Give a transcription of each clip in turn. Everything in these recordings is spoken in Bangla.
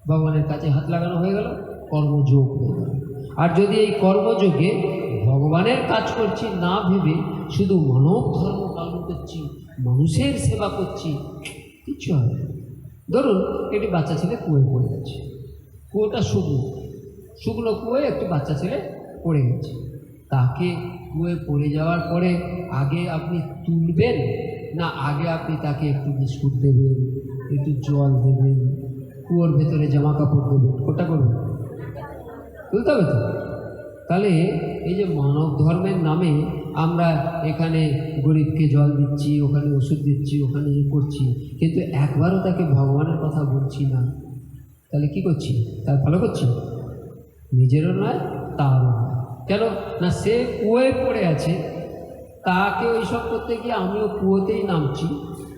ভগবানের কাছে হাত লাগানো হয়ে গেল, কর্মযোগ হয়ে গেল। আর যদি এই কর্মযোগে ভগবানের কাজ করছি না ভেবে শুধু মানব ধর্ম পালন করছি, মানুষের সেবা করছি, কিচ্ছু হবে না। ধরুন একটি বাচ্চা ছেলে কুয়োয় পড়ে গেছে, কুয়োটা শুকনো কুয়োয় একটি বাচ্চা ছেলে পড়ে গেছে। তাকে কুয়োয় পড়ে যাওয়ার পরে আগে আপনি তুলবেন, না আগে আপনি তাকে একটু বিস্কুট দেবেন, একটু জল দেবেন, কুয়োর ভেতরে জামা কাপড় দেবেন? কোনটা করবেন? তুলতে হবে তো। তাহলে এই যে মানব ধর্মের নামে আমরা এখানে গরিবকে জল দিচ্ছি, ওখানে ওষুধ দিচ্ছি, ওখানে করছি, কিন্তু একবারও তাকে ভগবানের কথা বলছি না, তাহলে কি করছি? তার ভালো করছি? নিজেরও নয়, তারও নয়। কেন না? সে কুয়োয় পড়ে আছে, তাকে ওইসব করতে গিয়ে আমিও কুয়োতেই নামছি,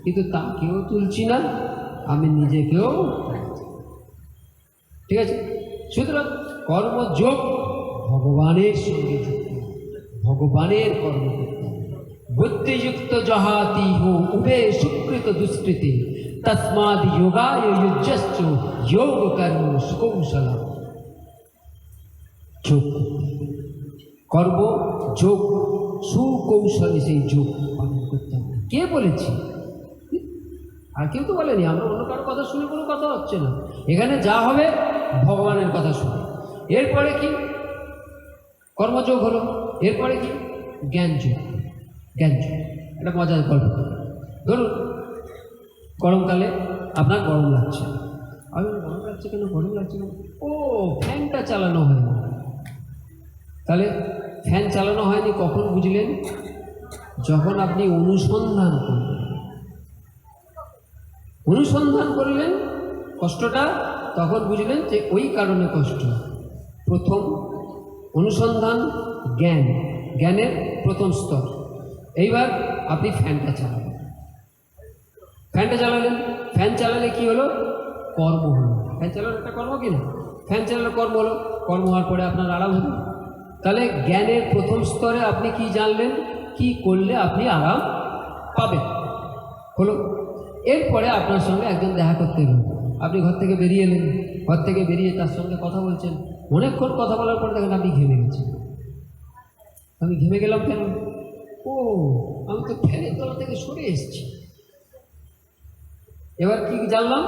কিন্তু তাকেও তুলছি না, আমি নিজেকেও। ঠিক আছে? সুতরাং কর্মযোগ ভগবানের সঙ্গে যুক্ত, ভগবানের কর্ম করতে হবে। বুদ্ধিযুক্ত জহাতি হো উভে সুকৃত দুষ্কৃতি তস্মাদ যোগায় যুজ্যশ্চ যোগ কর্ম সুকৌশলা। যোগ, কর্ম যোগ, সুকৌশলে সেই যোগ পালন করতে হবে। কে বলেছি? আর কেউ তো বলেনি। আমরা অন্য কারো কথা শুনে কোনো কথা হচ্ছে না। এখানে যা হবে ভগবানের কথা শুনে। এরপরে কি? কর্মযোগ হলো। এরপরে কি? জ্ঞানযোগ। জ্ঞানযোগ একটা মজার গল্প। ধরুন গরমকালে আপনার গরম লাগছে, আমি গরম লাগছে কেন, গরম লাগছে কেন, ও ফ্যানটা চালানো হয়নি। তাহলে ফ্যান চালানো হয়নি কখন বুঝলেন? যখন আপনি অনুসন্ধান করলেন, অনুসন্ধান করলেন কষ্টটা, তখন বুঝলেন যে ওই কারণে কষ্ট। প্রথম অনুসন্ধান জ্ঞান, জ্ঞানের প্রথম স্তর। এইবার আপনি ফ্যানটা চালালেন, ফ্যানটা চালালেন, ফ্যান চালালে কি হলো? কর্ম হলো। ফ্যান চালানো একটা কর্ম কিনা? ফ্যান চালানো কর্ম হলো। কর্ম হওয়ার পরে আপনার আরাম হলো। তাহলে জ্ঞানের প্রথম স্তরে আপনি কি জানলেন, কি করলে আপনি আরাম পাবেন, হলো। এরপরে আপনার সঙ্গে একজন দেখা করতে এলেন, আপনি ঘর থেকে বেরিয়ে এলেন, ঘর থেকে বেরিয়ে তার সঙ্গে কথা বলছেন, অনেকক্ষণ কথা বলার পর দেখেন আপনি ঘেমে গেছেন। আমি ঘেমে গেলাম কেন? ও, আমি তো ফ্যানের তলা থেকে সরে এসেছি। এবার কি জানলাম?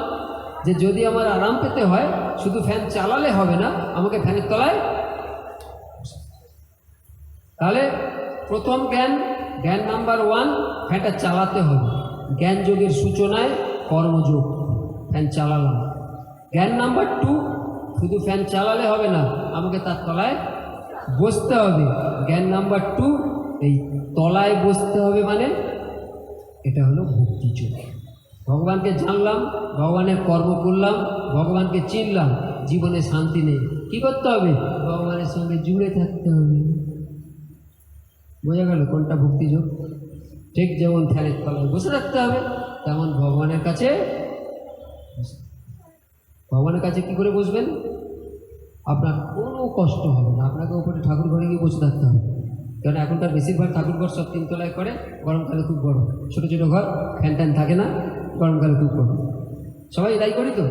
যে যদি আমার আরাম পেতে হয় শুধু ফ্যান চালালে হবে না, আমাকে ফ্যানের তলায়। তাহলে প্রথম জ্ঞান, জ্ঞান নাম্বার 1, ফ্যানটা চালাতে হবে। জ্ঞান যোগের সূচনায় কর্মযোগ, ফ্যান চালালাম। জ্ঞান নাম্বার 2, শুধু ফ্যান চালালে হবে না, আমাকে তার তলায় বসতে হবে। জ্ঞান নাম্বার 2, এই তলায় বসতে হবে, মানে এটা হলো ভক্তিযোগ। ভগবানকে জানলাম, ভগবানের কর্ম করলাম, ভগবানকে চিনলাম, জীবনে শান্তি নেই। কি করতে হবে? ভগবানের সঙ্গে জুড়ে থাকতে হবে। বোঝা গেল কোনটা ভক্তিযোগ? ঠিক যেমন ফ্যানের তলায় বসে থাকতে হবে, তেমন ভগবানের কাছে। ভগবানের কাছে কি করে বসবেন? আপনার কোনো কষ্ট হবে না, আপনাকে ওপরে ঠাকুর ঘরে গিয়ে বসে থাকতে হবে। কারণ এখনকার বেশিরভাগ ঠাকুর ঘর সব 3 তলায় করে, গরমকালে খুব গরম, ছোটো ছোটো ঘর, ফ্যান ট্যান থাকে না, গরমকালে খুব গরম। সবাই তাই করি তো।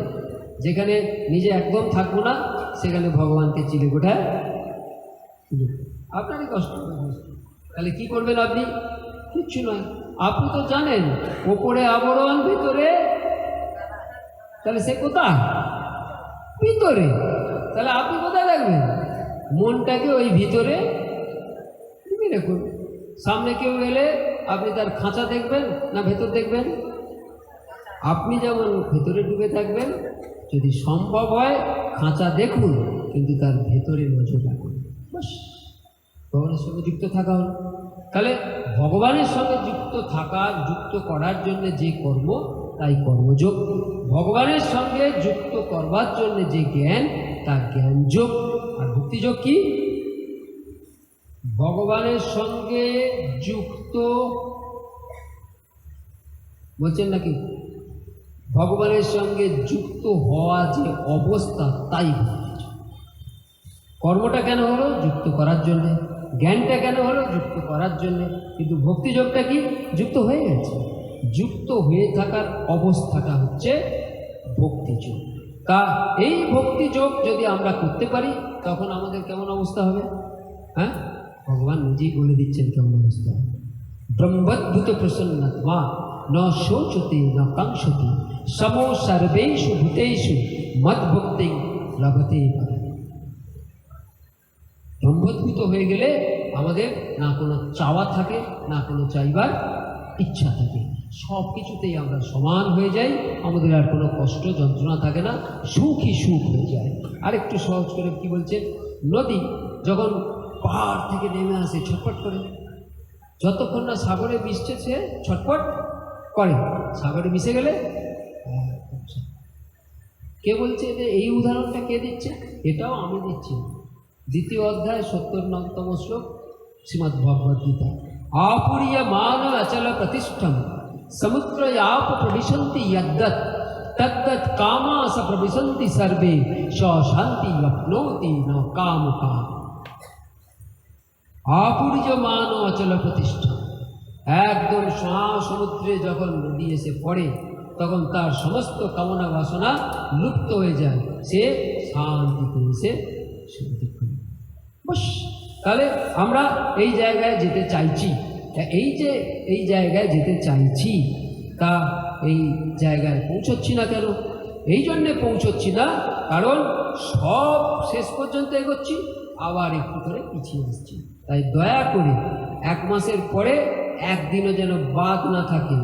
যেখানে নিজে একদম থাকবো না, সেখানে ভগবানকে চিলে গোঠায় আপনারই কষ্ট হবে। তাহলে কি করবেন আপনি? কিচ্ছু নয়। আপনি তো জানেন ওপরে আবরণ, ভিতরে, তাহলে সে কোথায়? ভিতরে। তাহলে আপনি কোথায় রাখবেন? মনটাকে ওই ভিতরে দেখুন। সামনে কেউ এলে আপনি তার খাঁচা দেখবেন না ভেতর দেখবেন? আপনি যেমন ভেতরে ডুবে থাকবেন, যদি সম্ভব হয় খাঁচা দেখুন, কিন্তু তার ভেতরে নজর রাখুন। বাস, ভগবানের সঙ্গে যুক্ত থাকা হল। তাহলে ভগবানের সঙ্গে যুক্ত থাকার, যুক্ত করার জন্য যে কর্ম, তাই কর্মযোগ। ভগবানের সঙ্গে যুক্ত করবার জন্য যে জ্ঞান, তা জ্ঞানযোগ। আর ভক্তিযোগ কি? ভগবানের সঙ্গে যুক্ত বলছেন নাকি? ভগবানের সঙ্গে যুক্ত হওয়া যে অবস্থা, তাই কর্মটা কেন হলো? যুক্ত করার জন্যে। জ্ঞানটা কেন হলো? যুক্ত করার জন্যে। কিন্তু ভক্তিযোগটা কি? যুক্ত হয়ে গেছে। যুক্ত হয়ে থাকার অবস্থাটা হচ্ছে ভক্তিযোগ। তা এই ভক্তি যোগ যদি আমরা করতে পারি তখন আমাদের কেমন অবস্থা হবে? হ্যাঁ, ভগবান নিজেই বলে দিচ্ছেন কেমন অবস্থা হবে। ব্রহ্মদ্ভুত প্রসন্নত্বা ন শোচতে ন কাঙ্ক্ষতে সমো সর্বেষু ভূতেষু মদ্ভক্তি লভতে পরম। ব্রহ্মদ্ভূত হয়ে গেলে আমাদের না কোনো চাওয়া থাকে, না কোনো চাইবার ইচ্ছা থাকে, সব কিছুতেই আমরা সমান হয়ে যাই, আমাদের আর কোনো কষ্ট যন্ত্রণা থাকে না, সুখই সুখ হয়ে যায়। আর একটু সহজ করে কি বলছেন, নদী যখন পাহাড় থেকে নেমে আসে ছটফট করে, যতক্ষণ না সাগরে মিশছে সে ছটফট করে, সাগরে মিশে গেলে কে বলছে যে এই উদাহরণটা কে দিচ্ছে? এটাও আমি দিচ্ছি। দ্বিতীয় অধ্যায় ৭০তম শ্লোক শ্রীমদ্ ভগবদ্ গীতা। আপুরিয় মান অচল প্রতিষ্ঠম সমুদ্রয়াপ প্রবিশন্তি যদ্দৎ তদ্দৎ কামাস প্রবিশন্তি সর্বে স শান্তি লপ্নোতি ন কাম কাম। আপুরিয়মান অচল প্রতিষ্ঠা, একদম সমুদ্রে যখন নদী এসে পড়ে তখন তার সমস্ত কামনা বাসনা লুপ্ত হয়ে যায়, সে শান্তিতে এসে শান্তি করে। বস, তাহলে আমরা এই জায়গায় যেতে চাইছি, এই যে এই জায়গায় যেতে চাইছি তা এই জায়গায় পৌঁছচ্ছি না কেন? এই জন্যে পৌঁছচ্ছি না কারণ সব শেষ পর্যন্ত এগোচ্ছি, আবার একটু করে পিছিয়ে আসছি। তাই দয়া করে 1 মাসের পরে একদিনও যেন বাদ না থাকে,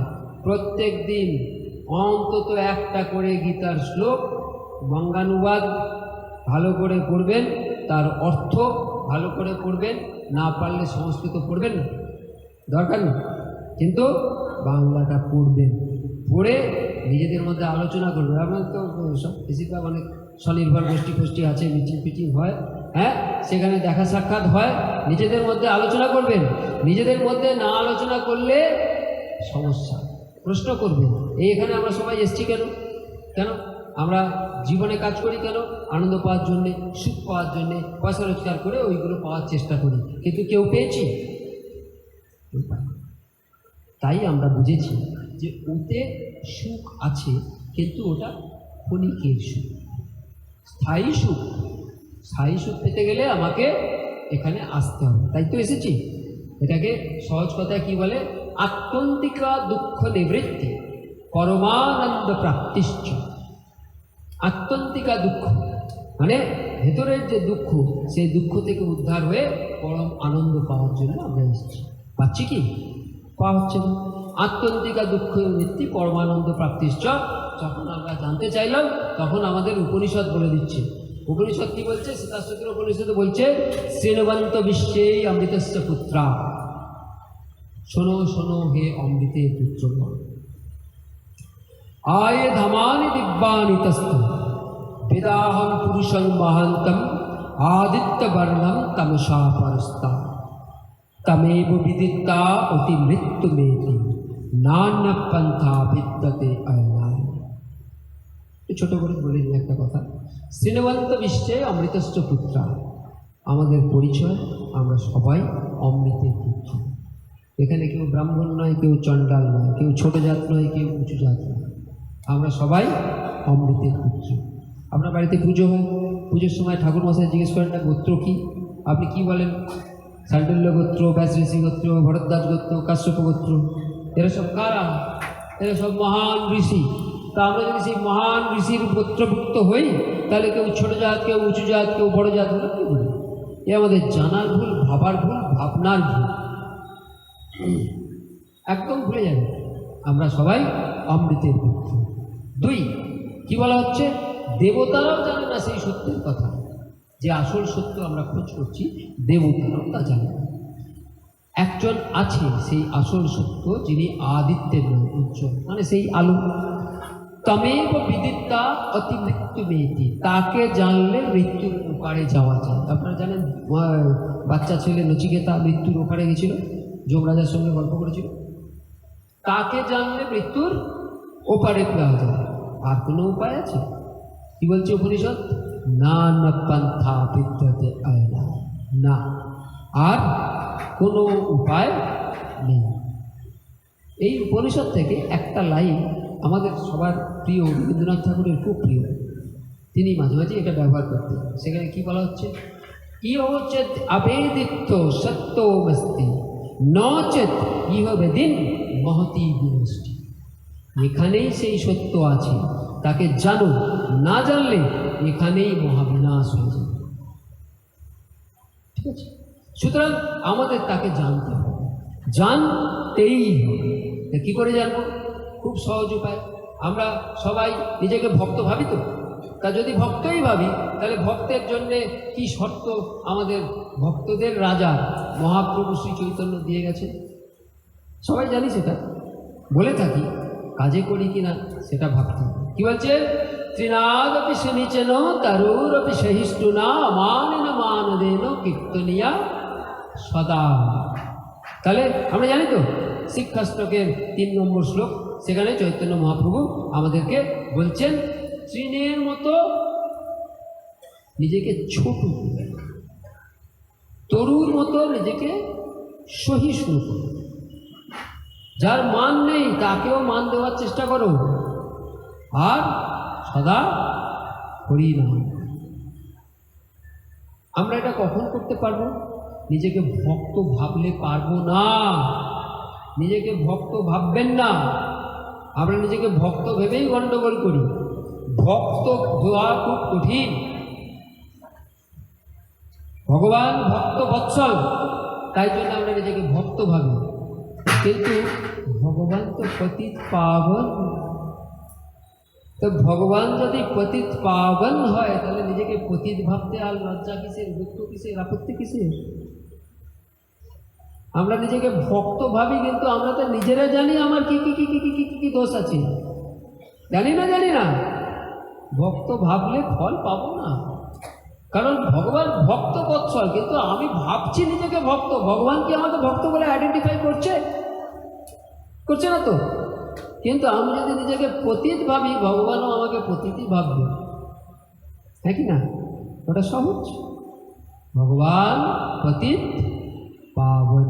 প্রত্যেক দিন অন্তত একটা করে গীতার শ্লোক বঙ্গানুবাদ ভালো করে পড়বেন, তার অর্থ ভালো করে পড়বেন, না পারলে সংস্কৃত পড়বেন না, দরকার নেই, কিন্তু বাংলাটা পড়বেন, পড়ে নিজেদের মধ্যে আলোচনা করবেন। আপনার তো সব বেশিরভাগ অনেক স্বনির্ভর গোষ্ঠী আছে, মিটিং ফিটিং হয়, হ্যাঁ, সেখানে দেখা সাক্ষাৎ হয়, নিজেদের মধ্যে আলোচনা করবেন। নিজেদের মধ্যে না আলোচনা করলে সমস্যা, প্রশ্ন করবেন এইখানে আমরা সবাই এসছি কেন? কেন আমরা জীবনে কাজ করি? কেন? আনন্দ পাওয়ার জন্যে, সুখ পাওয়ার জন্যে, পয়সা রোজগার করে ওইগুলো পাওয়ার চেষ্টা করি, কিন্তু কেউ পেয়েছি? তাই আমরা বুঝেছি যে ওতে সুখ আছে, কিন্তু ওটা ক্ষণিকের সুখ। স্থায়ী সুখ, স্থায়ী সুখ পেতে গেলে আমাকে এখানে আসতে হবে, তাই তো এসেছি। এটাকে সহজ কথায় কি বলে? আত্যন্তিকা দুঃখ নিবৃত্তি পরমানন্দ প্রাপ্তিশ্চ। আত্যন্তিকা দুঃখ মানে ভেতরের যে দুঃখ, সেই দুঃখ থেকে উদ্ধার হয়ে পরম আনন্দ পাওয়ার জন্য আমরা এসেছি। পাচ্ছি কি? পাওয়া হচ্ছে না। আত্যন্তিকা দুঃখ নিবৃত্তি পরমানন্দ প্রাপ্তিশ্চ যখন আমরা জানতে চাইলাম, তখন আমাদের উপনিষদ বলে দিচ্ছে। উপনিষদ কি বলছে? সীতাস্তোত্র উপনিষদে বলছে, শ্রীণবন্ত বিশ্বেই অমৃতস্য পুত্রা। শোনো শোনো হে অমৃতের পুত্রগণ, আয়ে ধামানি দিব্যানি তস্তু বেদাহম পুরুষং মহান্তম আদিত্য বর্ণম তমসা পরস্তা তমেব বিদিত্তা অতি মৃত্যুমেতি নান্য পন্থা বিদ্যতে অয়নায়। ছোট করে বলে দিই একটা কথা, শ্রীণবন্ত বিশ্বে অমৃতস্য পুত্রা, আমাদের পরিচয় আমরা সবাই অমৃতের পুত্র। এখানে কেউ ব্রাহ্মণ নয়, কেউ চণ্ডাল নয়, কেউ ছোট জাত নয়, কেউ উঁচু জাত নয়, আমরা সবাই অমৃতের পুত্র। আপনার বাড়িতে পুজো হয়, পুজোর সময় ঠাকুর মশাই জিজ্ঞেস করেন না গোত্র কী? আপনি কি বলেন? শাণ্ডল্য গোত্র, ব্যাসঋষি গোত্র, ভরদ্বাজ গোত্র, কাশ্যপ গোত্র। এরা সব কারা? এরা সব মহান ঋষি। তা আমরা যদি সেই মহান ঋষির গোত্রভুক্ত হই, তাহলে কেউ ছোট জাত, কেউ উঁচু জাত, কেউ বড় জাত হলে কী বলি? এ আমাদের জানার ভুল, ভাবার ভুল, ভাবনার ভুল, একদম ভুলে যাবে। আমরা সবাই অমৃতের পুত্র। 2, কি বলা হচ্ছে? দেবতারাও জানে না সেই সত্যের কথা, যে আসল সত্য আমরা খোঁজ করছি, দেবতারাও তা জানে না। একজন আছে সেই আসল সত্য, যিনি আদিত্যের উজ্জ্বল, মানে সেই আলো। তমেব বিদিত্তা অতি মৃত্যু মেয়েতি, তাকে জানলে মৃত্যুর ওপারে যাওয়া যায়। আপনারা জানেন বাচ্চা ছেলে নচিকেতা মৃত্যুর ওপারে গেছিল, যমরাজার সঙ্গে গল্প করেছিল। তাকে জানলে মৃত্যুর ওপারে যাওয়া যায়। আর কোনো উপায় আছে? কি বলছে উপনিষদ? না না পন্থা বিদ্যতে আয়না, না, আর কোনো উপায় নেই। এই উপনিষদ থেকে একটা লাইন আমাদের সবার প্রিয়, রবীন্দ্রনাথ ঠাকুরের খুব প্রিয়। তিনি মাঝে মাঝে এটা ব্যবহার করতেন। সেখানে কি বলা হচ্ছে, ইহোচেত আবেদিত্য সত্যমস্তি নচেত ইহ বেদিন মহতি বিনষ্টি। এখানেই সেই সত্য আছে, তাকে জানো, না জানলে এখানেই মহাবিনাশ হয়ে যাবে। ঠিক আছে, সুতরাং আমাদের তাকে জানতে হবে, জানতেই হবে। কী করে জানবো? খুব সহজ উপায়। আমরা সবাই নিজেকে ভক্ত ভাবি তো, তা যদি ভক্তই ভাবি তাহলে ভক্তের জন্যে কি শর্ত আমাদের ভক্তদের রাজা মহাপ্রভু শ্রী চৈতন্য দিয়ে গেছে, সবাই জানি, সেটা বলে থাকি, কাজে করি কিনা সেটা ভাবতে হবে। কী বলছে? ত্রিনাদপি সুনিচেন তরুরপি সহিষ্ণুনা মানেন মানদেন কীর্তনিয়া সদা। তাহলে আমরা জানি তো শিক্ষাষ্টকের 3 নম্বর শ্লোক, সেখানে চৈতন্য মহাপ্রভু আমাদেরকে বলছেন তৃণের মতো নিজেকে ছোট করে, তরুর মতো নিজেকে সহিষ্ণু করো, যার মান নেই তাকেও মান দেওয়ার চেষ্টা করো, আর সদা হরিনাম। আমরা এটা কখন করতে পারবো? নিজেকে ভক্ত ভাবলে পারবো না। নিজেকে ভক্ত ভাববেন না। আমরা নিজেকে ভক্ত ভেবেই গণ্ডগোল করি। ভক্ত হওয়া খুব কঠিন। ভগবান ভক্ত বৎসল, তাই জন্য আমরা নিজেকে ভক্ত ভাবি, কিন্তু ভগবান তো পতিত পাবন। তো ভগবান যদি পতিত পাবন হয় তাহলে নিজেকে পতিত ভাবতে আর লজ্জা কিসের, দুঃখ কিসের, আপত্তি কিসের? আমরা নিজেকে ভক্ত ভাবি, কিন্তু আমরা তো নিজেরা জানি আমার কি কি কি কি কি কি কি দোষ আছে। জানি না ভক্ত ভাবলে ফল পাবো না, কারণ ভগবান ভক্ত বৎসল, কিন্তু আমি ভাবছি নিজেকে ভক্ত। ভগবান কি আমাকে ভক্ত বলে আইডেন্টিফাই করছে না তো? কিন্তু আমি যদি নিজেকে পতিত ভাবি, ভগবানও আমাকে পতিতই ভাববে, হ্যাঁ কি না? ওটা সহজ। ভগবান পতিত পাবন,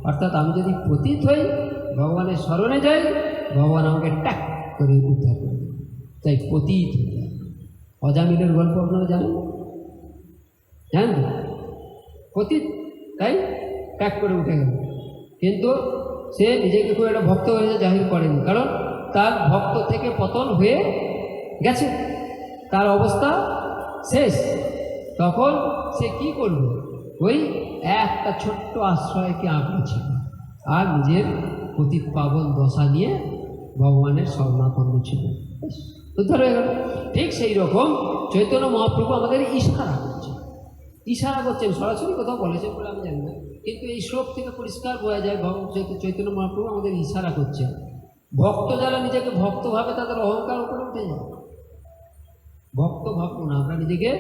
অর্থাৎ আমি যদি পতিত হই, ভগবানের শরণে যাই, ভগবান আমাকে ট্যাক করে উদ্ধার করবে। তাই পতিত অজামিলের গল্প আপনারা জানেন তো? পতিত, তাই ট্যাক করে উঠে গেল, কিন্তু সে নিজেকে খুব একটা ভক্ত হয়ে জাহির করেনি, কারণ তার ভক্ত থেকে পতন হয়ে গেছে, তার অবস্থা শেষ। তখন সে কি করবে? ওই একটা ছোট্ট আশ্রয়কে আঁকড়েছিল আর নিজের পতিত পাবন দশা নিয়ে ভগবানের শরণাপন্ন ছিল, উদ্ধার হয়ে গেল। ঠিক সেই রকম চৈতন্য মহাপ্রভু আমাদের ইশারা করছেন, সরাসরি কোথাও বলেছেন বলে আমি জানি না, কিন্তু এই শ্লোক থেকে পরিষ্কার বোঝা যায় চৈতন্য মহাপ্রভু আমাদের ইশারা করছেন। ভক্ত যারা নিজেকে ভক্ত ভাবে তাদের অহংকার উপরে উঠে যায়। ভক্ত ভাববো না, আমরা নিজেকে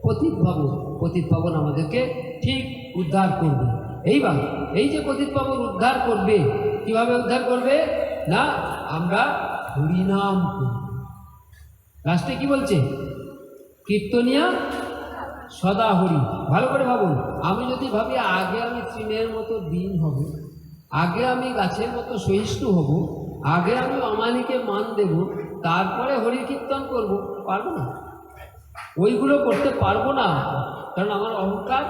পতিত ভাবো। পতিত পাবন আমাদেরকে ঠিক উদ্ধার করবে। এইবার এই যে পতিত পাবন উদ্ধার করবে, কিভাবে উদ্ধার করবে? না, আমরা হরিনাম করব। লাস্টে কি বলছে? কীর্তনিয়া সদা হরি। ভালো করে ভাবুন। আমি যদি ভাবি আগে আমি তৃণের মতো দিন হব, আগে আমি গাছের মতো সহিষ্ণু হব, আগে আমি অমানিকে মান দেব, তারপরে হরি কীর্তন করব, পারবো না। ওইগুলো করতে পারবো না, কারণ আমার অহংকার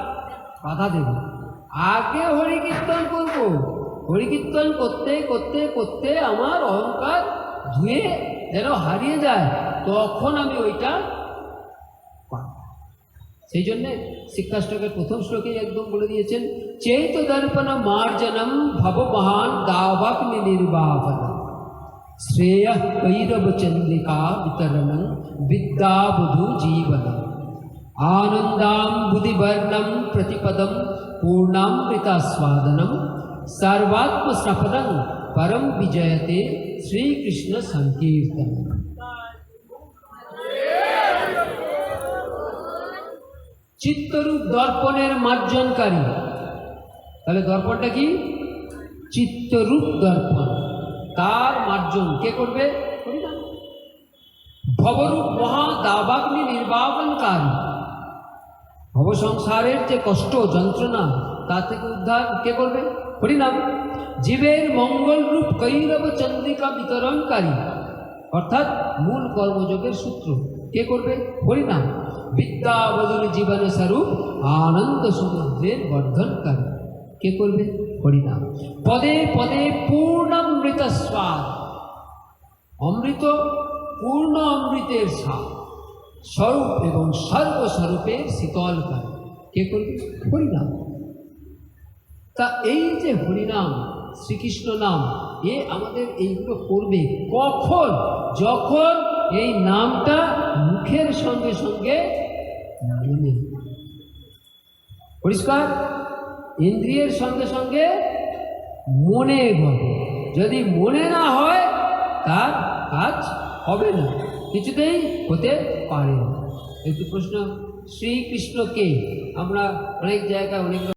বাধা দেবে। আগে হরি কীর্তন করব, হরি কীর্তন করতে করতে করতে আমার অহংকার ধুয়ে যেন হারিয়ে যায়, তখন আমি ওইটা পারব। সেই জন্যে শিক্ষাষ্টকের প্রথম শ্লোকেই একদম বলে দিয়েছেন, চৈত দর্পণ মার্জনম ভব মহান দাবাগ্নি নির্বাপন শ্রেয় কৈরব চন্দ্রিকা বিতরণ বিদ্যাবধূ জীবন आनंदाम बुद्धिवर्णम प्रतिपदम पूर्णामृतास्वादनम सर्वात्म सफलम परम विजयते श्री कृष्ण संकीर्तन। चित्तरूप दर्पणेर मार्जनकारी। তাহলে দর্পণটা কি? চিত্তরূপ দর্পণ, তার মার্জন কে করবে? ভবরূপ মহা দাবাগ্নি নির্বাপনকারী। ভব সংসারের যে কষ্ট যন্ত্রণা তা থেকে উদ্ধার কে করবে? হরিনাম। জীবের মঙ্গল রূপ কৈরব চন্দ্রিকা বিতরণকারী, অর্থাৎ মূল কর্মযোগের সূত্র কে করবে? হরিনাম। বিদ্যা বদল জীবন স্বরূপ আনন্দ সমুদ্রের বর্ধনকারী। কে করবে? হরিনাম। পদে পদে পূর্ণামৃত স্বাদ, অমৃত পূর্ণ অমৃতের স্বাদ স্বরূপ এবং সর্বস্বরূপের শীতলকারী। কে করবে? হরিনাম। তা এই যে হরিনাম, শ্রীকৃষ্ণ নাম, এ আমাদের এইগুলো করবে কখন? যখন এই নামটা মুখের সঙ্গে সঙ্গে মনে, পরিষ্কার, ইন্দ্রিয়ের সঙ্গে সঙ্গে মনে হবে। যদি মনে না হয় তার কাজ হবে না, কিছুতেই হতে পারে না। একটু প্রশ্ন, শ্রীকৃষ্ণকে আমরা অনেক জায়গায় অনেক